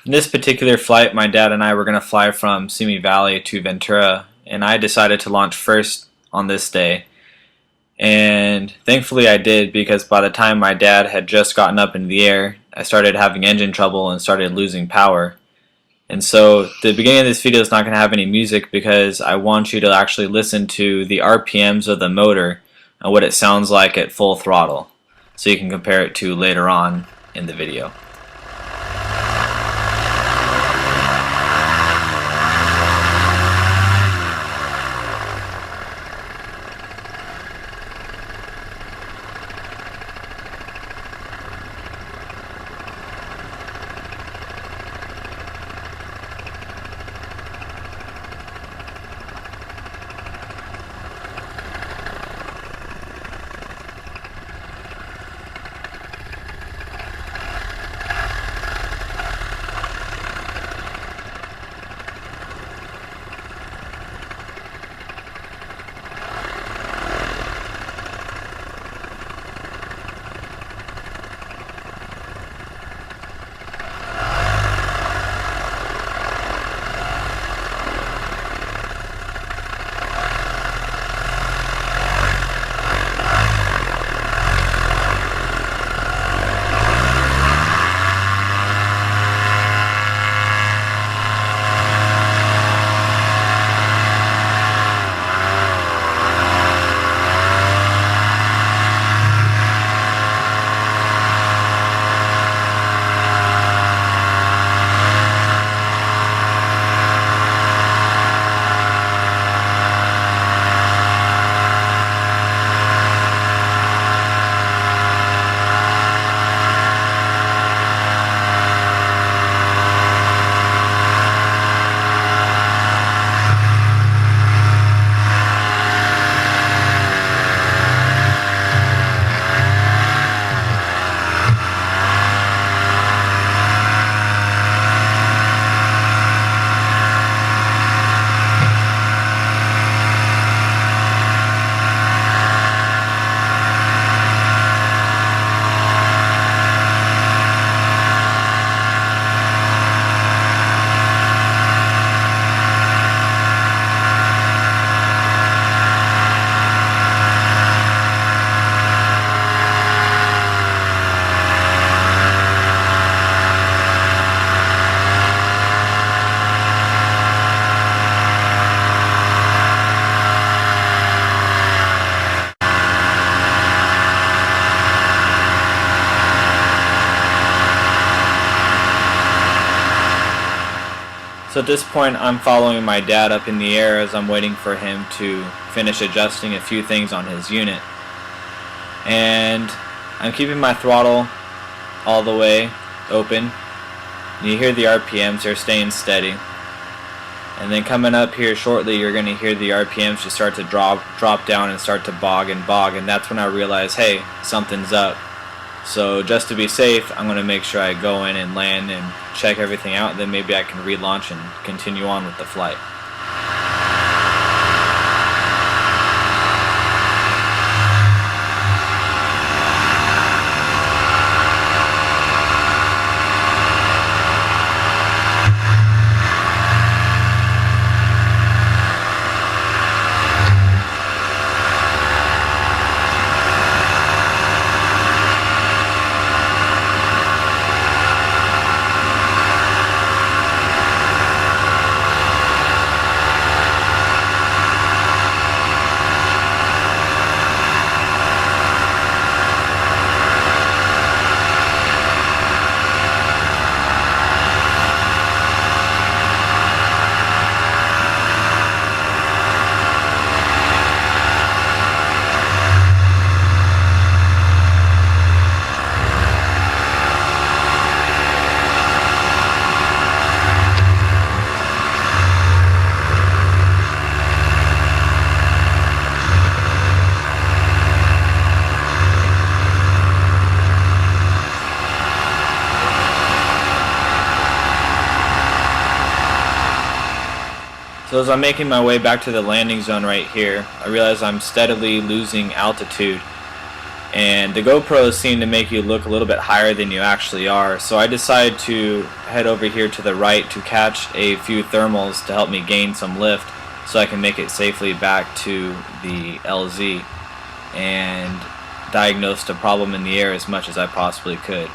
In this particular flight, my dad and I were going to fly from Simi Valley to Ventura, and I decided to launch first on this day. And thankfully I did, because by the time my dad had just gotten up in the air, I started having engine trouble and started losing power. And so the beginning of this video is not going to have any music because I want you to actually listen to the RPMs of the motor and what it sounds like at full throttle, so you can compare it to later on in the video. So at this point I'm following my dad up in the air as I'm waiting for him to finish adjusting a few things on his unit. And I'm keeping my throttle all the way open. You hear the RPMs, they're staying steady. And then coming up here shortly, you're going to hear the RPMs just start to drop down and start to bog, and that's when I realize, hey, something's up. So just to be safe, I'm going to make sure I go in and land and check everything out, and then maybe I can relaunch and continue on with the flight. So as I'm making my way back to the landing zone right here, I realize I'm steadily losing altitude, and the GoPros seem to make you look a little bit higher than you actually are, so I decided to head over here to the right to catch a few thermals to help me gain some lift so I can make it safely back to the LZ and diagnose the problem in the air as much as I possibly could.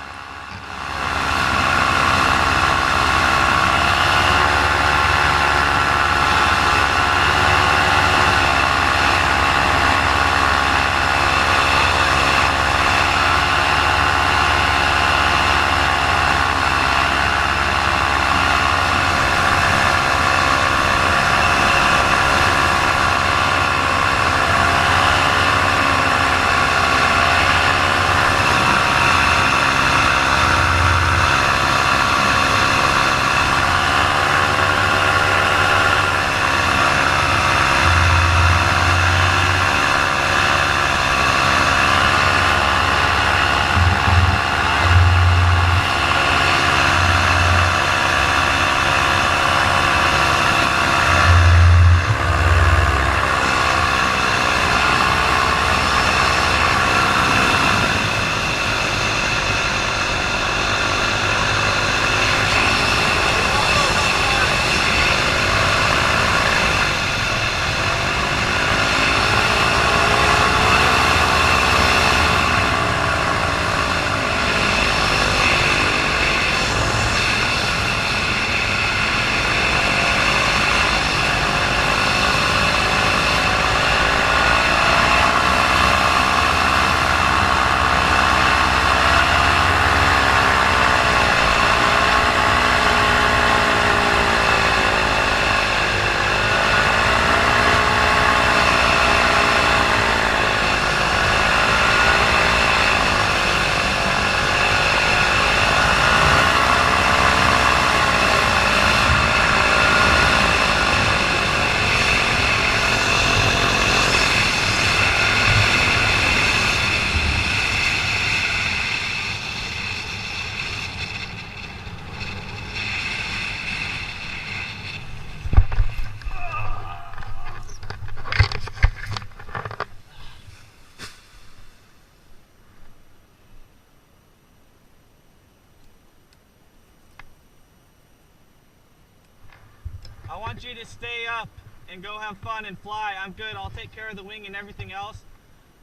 I want you to stay up and go have fun and fly. I'm good. I'll take care of the wing and everything else.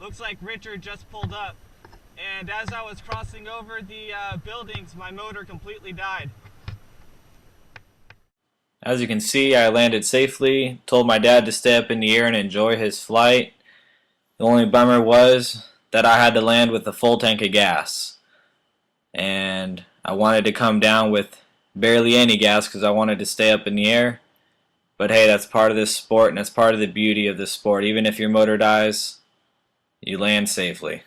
Looks like Richard just pulled up. And as I was crossing over the buildings, my motor completely died. As you can see, I landed safely, told my dad to stay up in the air and enjoy his flight. The only bummer was that I had to land with a full tank of gas. And I wanted to come down with barely any gas because I wanted to stay up in the air. But hey, that's part of this sport, and that's part of the beauty of this sport. Even if your motor dies, you land safely.